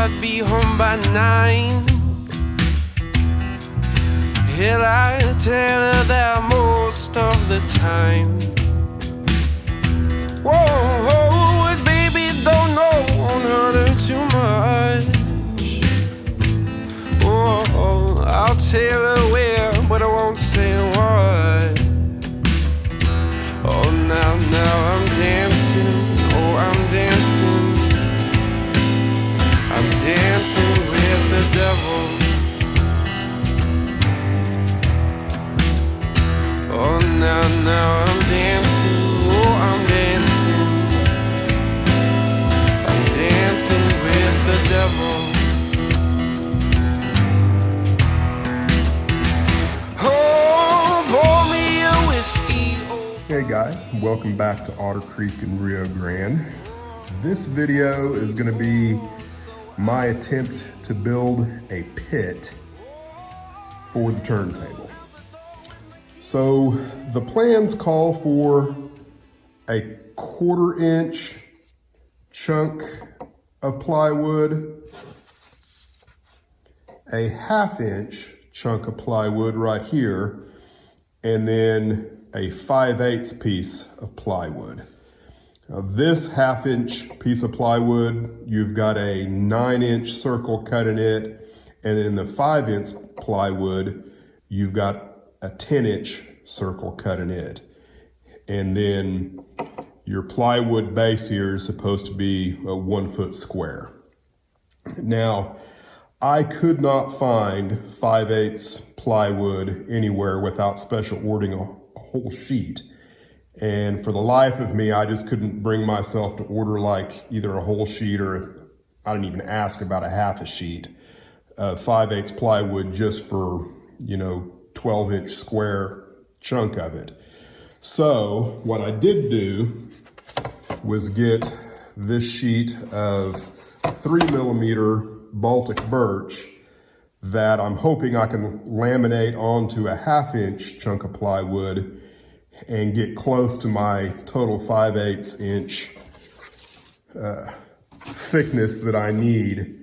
I'd be home by 9. Hell, I tell her that most of the time. Whoa, baby, don't know, won't hurt her too much. Whoa, I'll tell her where, but I won't say what. Oh, now I'm dancing, oh, I'm dancing. I'm dancing with the devil. Oh, now I'm dancing, oh, I'm dancing. I'm dancing with the devil. Oh, pour me a whiskey. Oh. Hey guys, welcome back to Otter Creek in Rio Grande. This video is going to be my attempt to build a pit for the turntable. So the plans call for a 1/4 inch chunk of plywood, a 1/2 inch chunk of plywood right here, and then a 5/8 piece of plywood. Now this 1/2 inch piece of plywood, you've got a 9 inch circle cut in it, and in the 5 inch plywood, you've got a 10 inch circle cut in it. And then your plywood base here is supposed to be a 1 foot square. Now, I could not find 5/8 plywood anywhere without special ordering a whole sheet. And for the life of me, I just couldn't bring myself to order like either a whole sheet or I didn't even ask about a 1/2 a sheet of 5/8 plywood just for, 12 inch square chunk of it. So what I did do was get this sheet of 3mm Baltic birch that I'm hoping I can laminate onto a 1/2 inch chunk of plywood and get close to my total 5/8 inch thickness that I need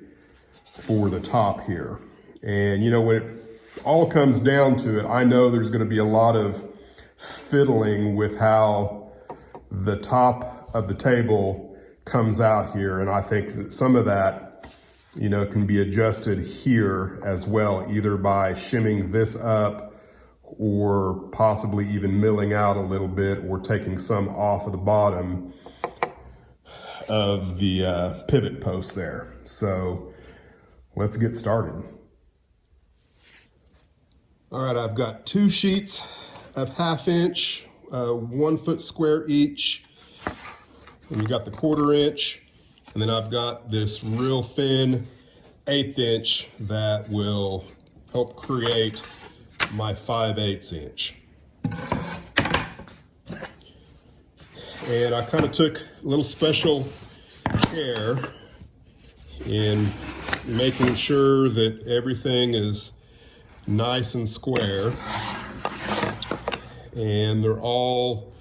for the top here. And when it all comes down to it, I know there's going to be a lot of fiddling with how the top of the table comes out here. And I think that some of that can be adjusted here as well, either by shimming this up or possibly even milling out a little bit or taking some off of the bottom of the pivot post there. So let's get started. All right, I've got 2 sheets of 1/2 inch, 1 foot square each. And we've got the 1/4 inch. And then I've got this real thin 1/8 inch that will help create my 5/8 inch. And I kind of took a little special care in making sure that everything is nice and square. And they're all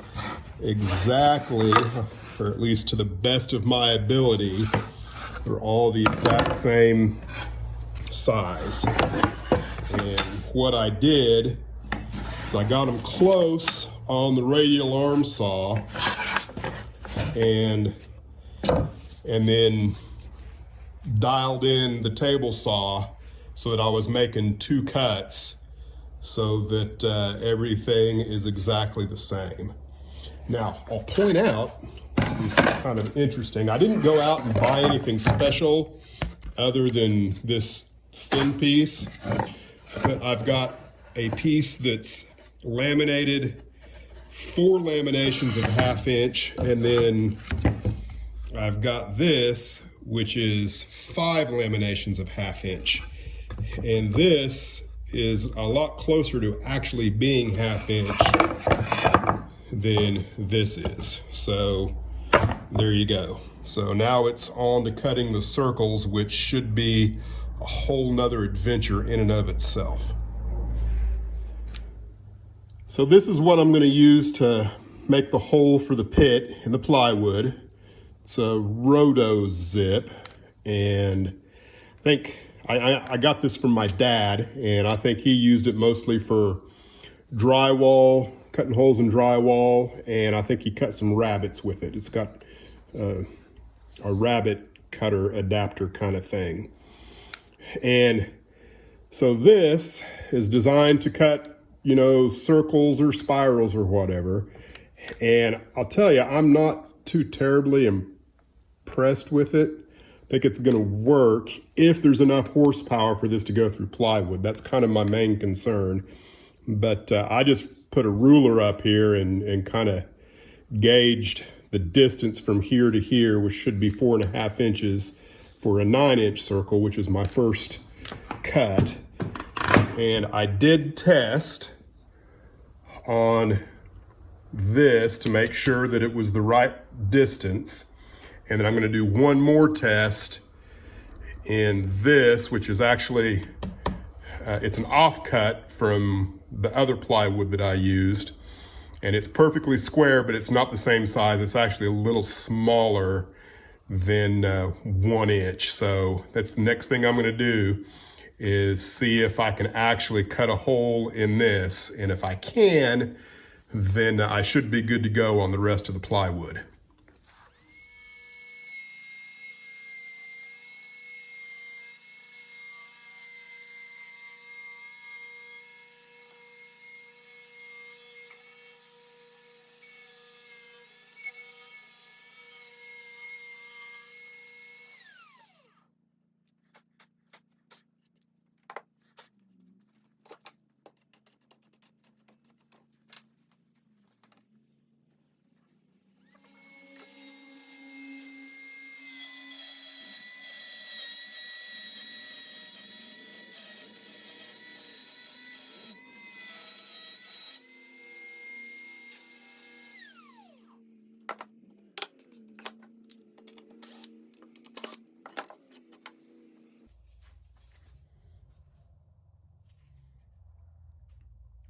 exactly, or at least to the best of my ability, they're all the exact same size. And what I did is I got them close on the radial arm saw and then dialed in the table saw so that I was making 2 cuts so that everything is exactly the same. Now, I'll point out, it's kind of interesting, I didn't go out and buy anything special other than this thin piece, but I've got a piece that's laminated, 4 laminations of 1/2 inch, and then I've got this, which is 5 laminations of 1/2 inch. And this is a lot closer to actually being 1/2 inch than this is. So there you go. So now it's on to cutting the circles, which should be a whole nother adventure in and of itself. So this is what I'm going to use to make the hole for the pit in the plywood. It's a roto zip, and think I got this from my dad, and I think he used it mostly for drywall, cutting holes in drywall, and I think he cut some rabbets with it. It's got a rabbet cutter adapter kind of thing. And so this is designed to cut, you know, circles or spirals or whatever. And I'll tell you, I'm not too terribly impressed with it. I think it's going to work if there's enough horsepower for this to go through plywood. That's kind of my main concern. But I just put a ruler up here and kind of gauged the distance from here to here, which should be 4.5 inches for a 9-inch circle, which is my first cut. And I did test on this to make sure that it was the right distance. And then I'm going to do one more test in this, which is actually, it's an offcut from the other plywood that I used. And it's perfectly square, but it's not the same size. It's actually a little smaller than 1 inch. So that's the next thing I'm going to do, is see if I can actually cut a hole in this. And if I can, then I should be good to go on the rest of the plywood.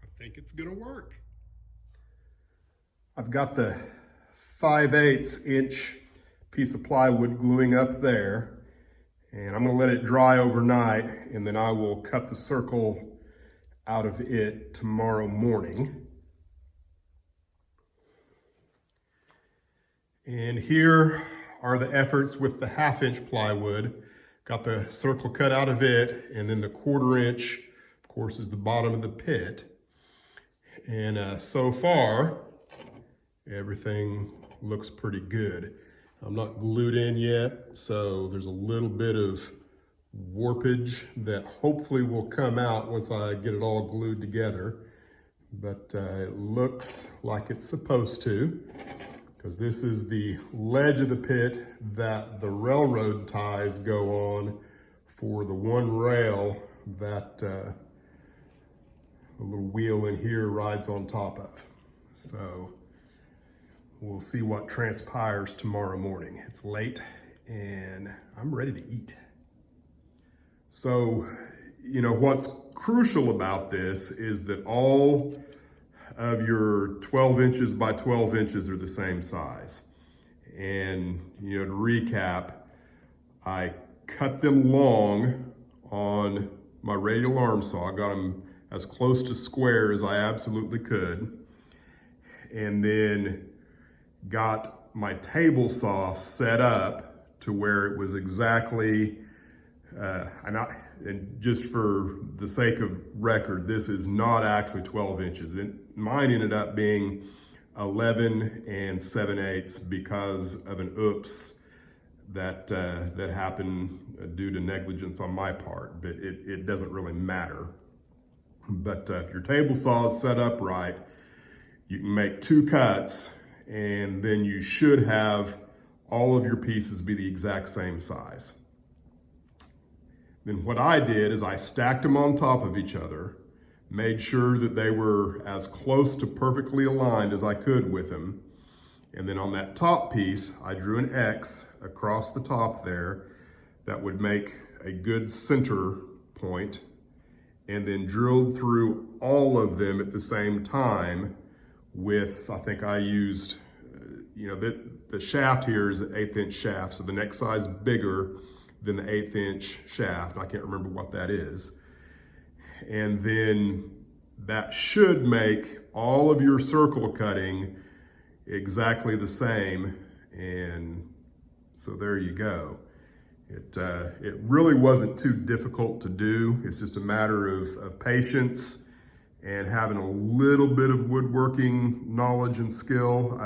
I think it's gonna work. I've got the 5/8 inch piece of plywood gluing up there, and I'm gonna let it dry overnight, and then I will cut the circle out of it tomorrow morning. And here are the efforts with the 1/2 inch plywood. Got the circle cut out of it, and then the 1/4 inch, of course, is the bottom of the pit. And so far, everything looks pretty good. I'm not glued in yet, so there's a little bit of warpage that hopefully will come out once I get it all glued together. But it looks like it's supposed to, because this is the ledge of the pit that the railroad ties go on for the one rail that the little wheel in here rides on top of. So we'll see what transpires tomorrow morning. It's late and I'm ready to eat. So, you know, what's crucial about this is that all of your 12 inches by 12 inches are the same size. And, you know, to recap, I cut them long on my radial arm saw. I got them as close to square as I absolutely could. And then got my table saw set up to where it was exactly, and just for the sake of record, this is not actually 12 inches. Mine ended up being 11 7/8 because of an oops that happened due to negligence on my part, but it doesn't really matter. But if your table saw is set up right, you can make 2 cuts, and then you should have all of your pieces be the exact same size. Then what I did is I stacked them on top of each other, made sure that they were as close to perfectly aligned as I could with them. And then on that top piece, I drew an X across the top there that would make a good center point, and then drilled through all of them at the same time with, I think I used, you know, the shaft here is an 1/8 inch shaft, so the next size bigger than the 1/8 inch shaft. I can't remember what that is. And then that should make all of your circle cutting exactly the same. And so there you go. It really wasn't too difficult to do. It's just a matter of patience and having a little bit of woodworking knowledge and skill.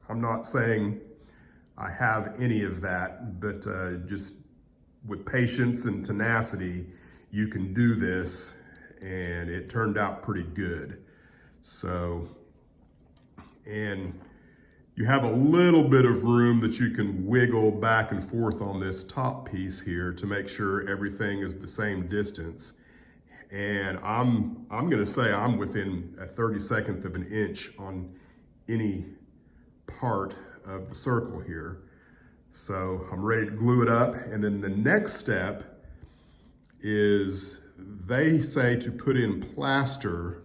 I'm not saying I have any of that, but just with patience and tenacity, you can do this, and it turned out pretty good. So, and you have a little bit of room that you can wiggle back and forth on this top piece here to make sure everything is the same distance. And I'm gonna say I'm within a 32nd of an inch on any part of the circle here. So I'm ready to glue it up. And then the next step is they say to put in plaster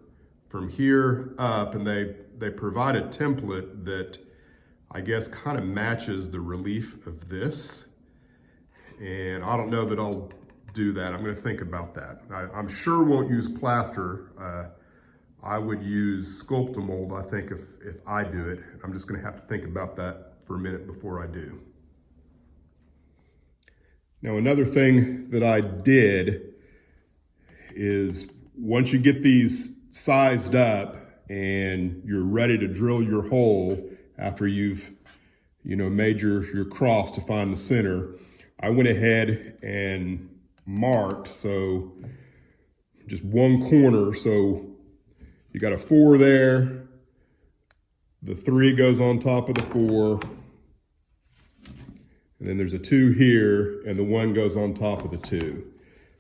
from here up, and they provide a template that I guess kind of matches the relief of this. And I don't know that I'll do that. I'm gonna think about that. I'm sure won't use plaster. I would use Sculptamold, I think, if I do it. I'm just gonna have to think about that for a minute before I do. Now, another thing that I did is once you get these sized up and you're ready to drill your hole after you've made your cross to find the center, I went ahead and marked, so just one corner. So you got a 4 there, the 3 goes on top of the 4, and then there's a 2 here, and the 1 goes on top of the 2.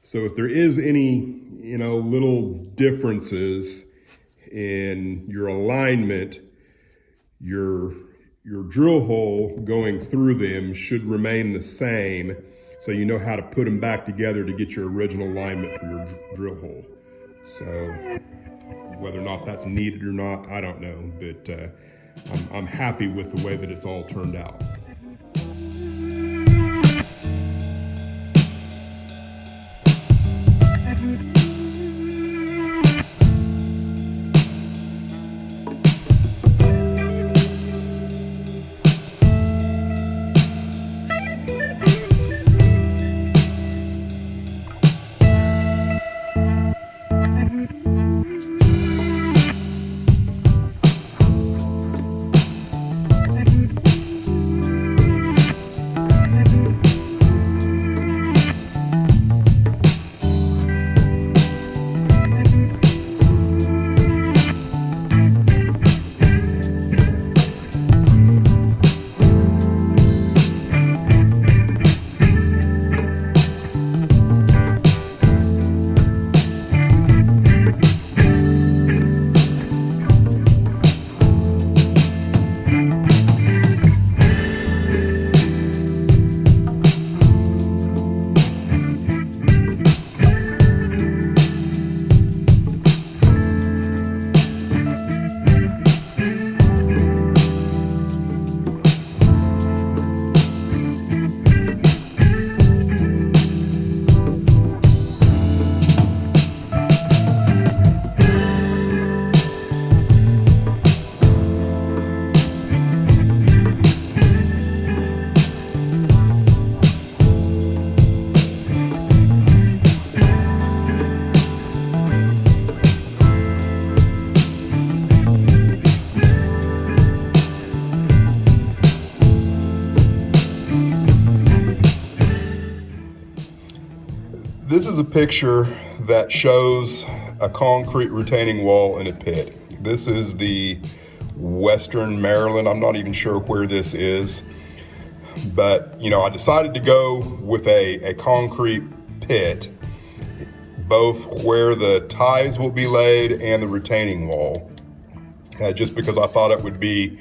So if there is any, little differences in your alignment, your drill hole going through them should remain the same, so you know how to put them back together to get your original alignment for your drill hole. So whether or not that's needed or not, I don't know, but I'm happy with the way that it's all turned out. This is a picture that shows a concrete retaining wall in a pit. This is the Western Maryland. I'm not even sure where this is, but I decided to go with a concrete pit, both where the ties will be laid and the retaining wall, just because I thought it would be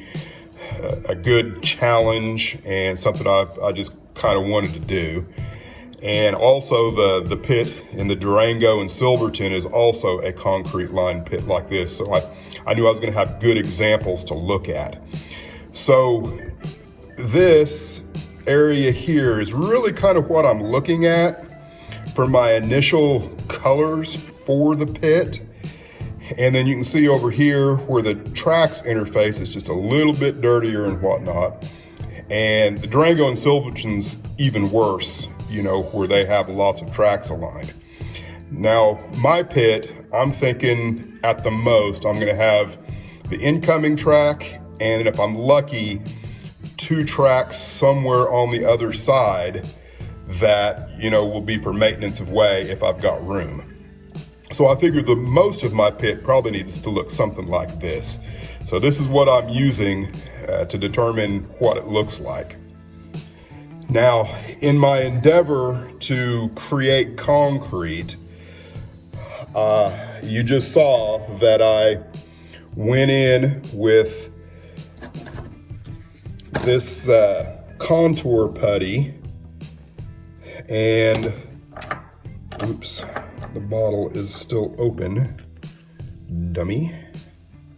a good challenge and something I just kind of wanted to do. And also the pit in the Durango and Silverton is also a concrete lined pit like this. So I knew I was gonna have good examples to look at. So this area here is really kind of what I'm looking at for my initial colors for the pit. And then you can see over here where the tracks interface is just a little bit dirtier and whatnot. And the Durango and Silverton's even worse, you know, where they have lots of tracks aligned. Now, my pit, I'm thinking at the most, I'm gonna have the incoming track, and if I'm lucky, 2 tracks somewhere on the other side that, you know, will be for maintenance of way if I've got room. So I figured the most of my pit probably needs to look something like this. So this is what I'm using to determine what it looks like. Now, in my endeavor to create concrete, you just saw that I went in with this contour putty, and oops, the bottle is still open. Dummy.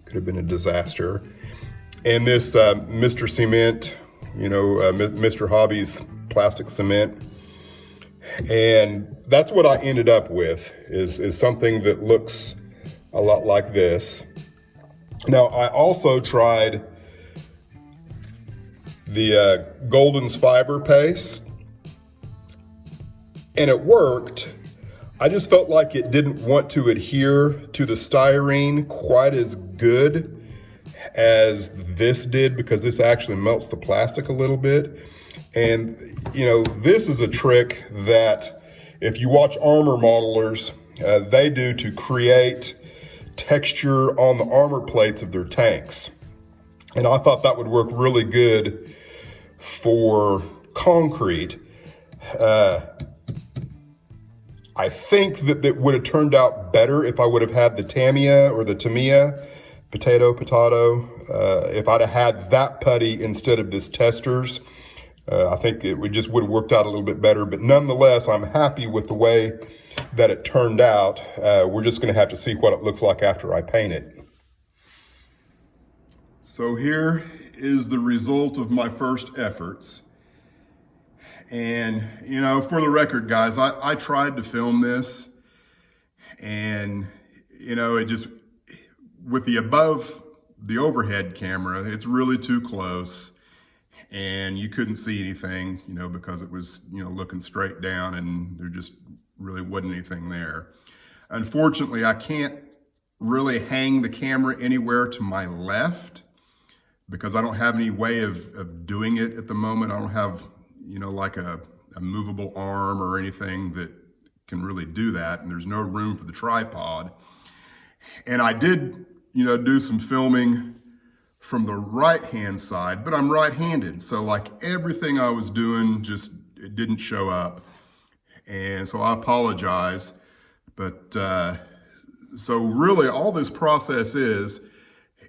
Could have been a disaster. And this Mr. Cement, you know, Mr. Hobby's plastic cement. And that's what I ended up with, is something that looks a lot like this. Now, I also tried the Golden's fiber paste, and it worked. I just felt like it didn't want to adhere to the styrene quite as good as this did, because this actually melts the plastic a little bit. And, you know, this is a trick that if you watch armor modelers, they do to create texture on the armor plates of their tanks. And I thought that would work really good for concrete. I think that it would have turned out better if I would have had the Tamiya or the Tamiya, potato, if I'd have had that putty instead of this Testors. I think it would have worked out a little bit better, but nonetheless, I'm happy with the way that it turned out. We're just gonna have to see what it looks like after I paint it. So here is the result of my first efforts. And, you know, for the record, guys, I tried to film this, and, you know, it just, with the overhead camera, it's really too close, and you couldn't see anything, you know, because it was, you know, looking straight down, and there just really wasn't anything there. Unfortunately, I can't really hang the camera anywhere to my left because I don't have any way of doing it at the moment. I don't have, you know, like a movable arm or anything that can really do that, and there's no room for the tripod. And I did, you know, do some filming from the right-hand side, but I'm right-handed, so like everything I was doing just, it didn't show up. And so I apologize, but so really all this process is,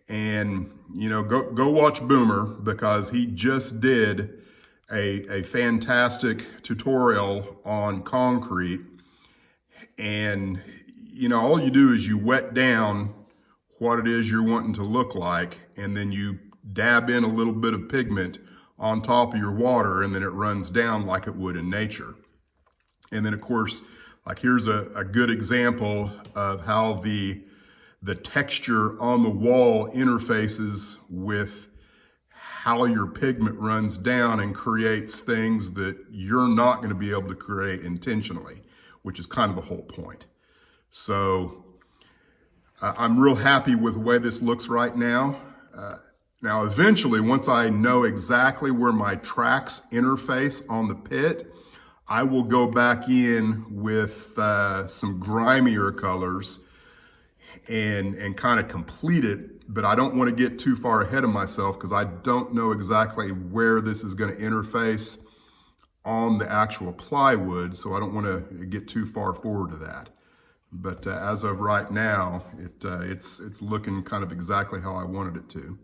and, you know, go watch Boomer, because he just did a fantastic tutorial on concrete. And, you know, all you do is you wet down what it is you're wanting to look like, and then you dab in a little bit of pigment on top of your water, and then it runs down like it would in nature. And then, of course, like here's a good example of how the texture on the wall interfaces with how your pigment runs down and creates things that you're not going to be able to create intentionally, which is kind of the whole point. So I'm real happy with the way this looks right now. Now, eventually, once I know exactly where my tracks interface on the pit, I will go back in with some grimier colors and kind of complete it. But I don't want to get too far ahead of myself because I don't know exactly where this is going to interface on the actual plywood, so I don't want to get too far forward to that. But as of right now, it's looking kind of exactly how I wanted it to.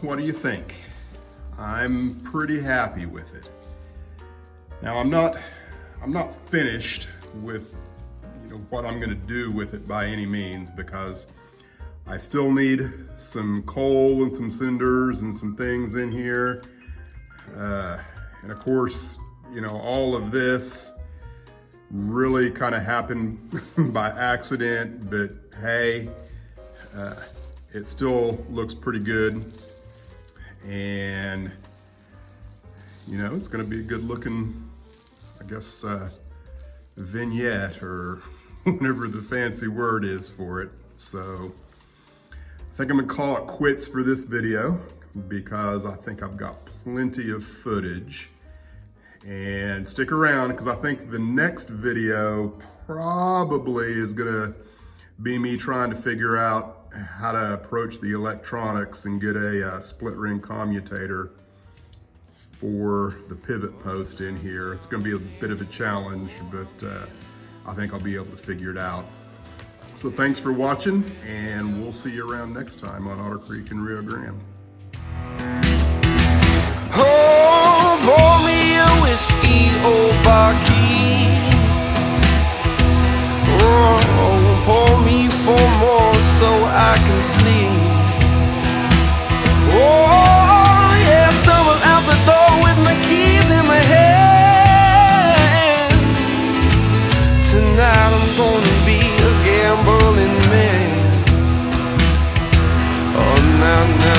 what do you think? I'm pretty happy with it. Now I'm not finished with what I'm gonna do with it by any means, because I still need some coal and some cinders and some things in here. And of course, all of this really kind of happened by accident, but hey, it still looks pretty good. And it's gonna be a good looking, I guess, vignette, or whatever the fancy word is for it. So I think I'm gonna call it quits for this video, because I think I've got plenty of footage. And stick around, because I think the next video probably is gonna be me trying to figure out how to approach the electronics and get a split ring commutator for the pivot post in here. It's gonna be a bit of a challenge, but I think I'll be able to figure it out. So thanks for watching, and we'll see you around next time on Otter Creek and Rio Grande. Oh, pour me a whiskey, old barkeep. Oh, pour me 4 more so I can sleep. Oh, yeah, stumble out the door with my keys in my hand. Tonight I'm gonna be a gambling man. Oh, now, now.